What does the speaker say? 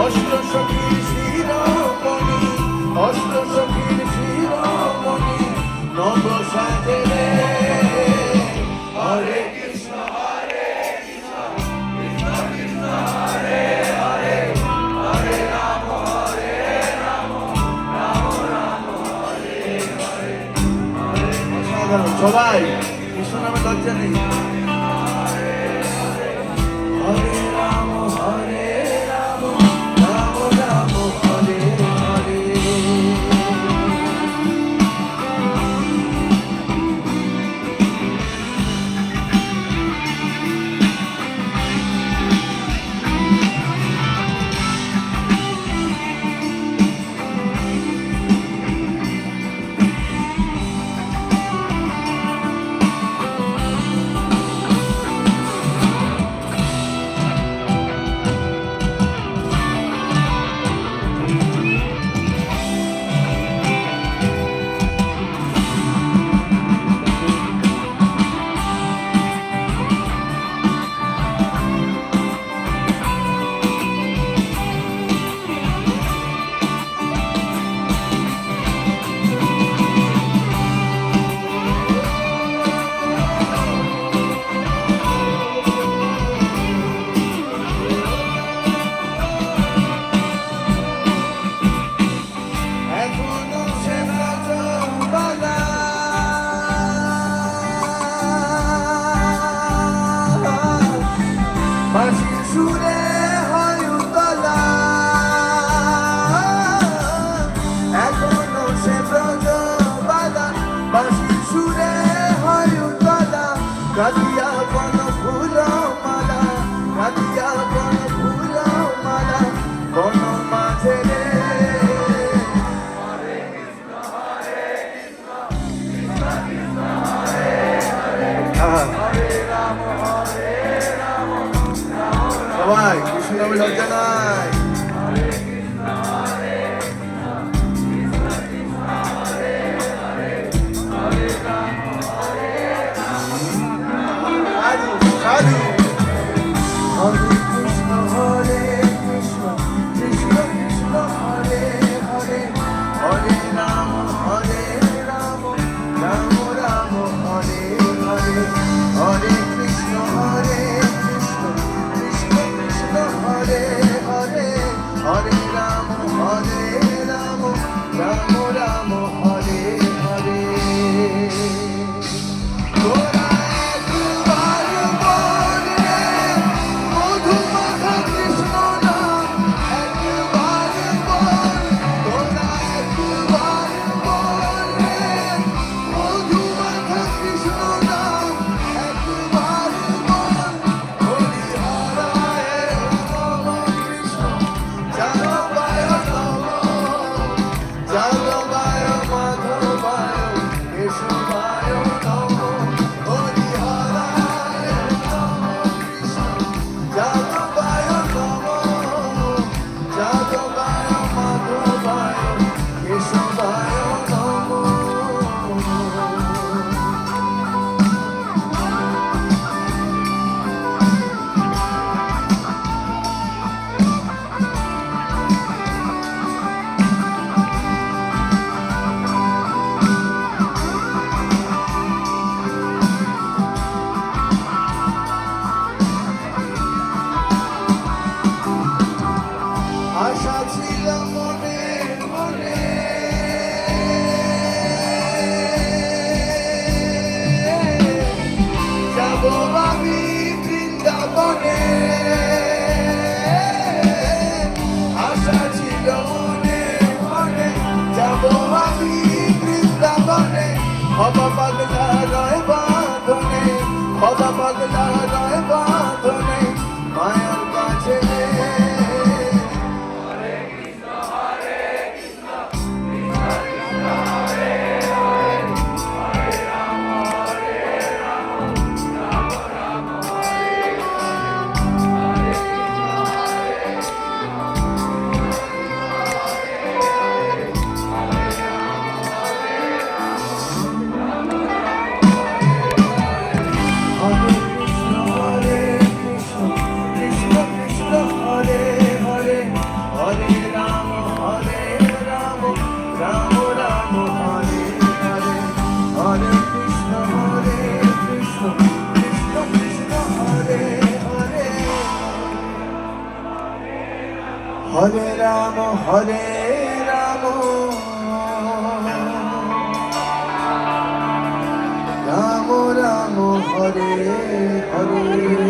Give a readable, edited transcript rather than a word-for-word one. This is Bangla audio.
অষ্ট সখীর শিরোমণি, অষ্ট সখীর শিরোমণি নব সাজে রে। হরে কৃষ্ণ হরে কৃষ্ণ কৃষ্ণ কৃষ্ণ হরে হরে, হরে রাম রাম রাম হরে হরে। অসাধারণ, সবাই কৃষ্ণ নামে লজ্জা নেই। হরে রাম হরে রাম রাম রাম হরে হরে। সুরে হয় উতলা, এখনো সে ব্রজবালা, বাঁশির সুরে হয় উতলা, কাঁদিয়া কোন ফুলমালা, কাঁদিয়া কোন ফুলমালা কোন মাঝে রে। হরে কৃষ্ণ হরে কৃষ্ণ কৃষ্ণ কৃষ্ণ হরে হরে, হরে রাম হরে রাম রাম। সবাই কৃষ্ণ নামে লজ্জা নাই। হরে কৃষ্ণ হরে কৃষ্ণ কৃষ্ণ কৃষ্ণ হরে হরে, হরে রাম হরে রাম সাধু সাধু। হরে কৃষ্ণ হরে কৃষ্ণ কৃষ্ণ কৃষ্ণ হরে হরে, হরে রাম রাম রাম হরে হরে, হরে কৃষ্ণ হরে কৃষ্ণ কৃষ্ণ কৃষ্ণ হরে হরে, হরে রাম রাম রাম হরে হরে। তোরা একবার বল রে মধুমাখা কৃষ্ণ নাম, একবার বল। তোরা একবার বল রে মধুমাখা কৃষ্ণ নাম, একবার বল। হরি হরায় নম কৃষ্ণ যাদবায় নম, যাদবায় মাধবায় কেশবায় নম। হরি হরায় নম কৃষ্ণ যাদবায় নম, যাদবায় মাধবায় কেশবায় নম। আশা ছিল মনে মনে, যাব আমি বৃন্দাবনে। আশা ছিল মনে মনে, যাব আমি বৃন্দাবনে। বাবা পাগলা রয় বাঁধনে, বাবা পাগলা রয় বাঁধনে মায়ার কাছে রে। Hare হরে রাম রাম রাম হরে হরে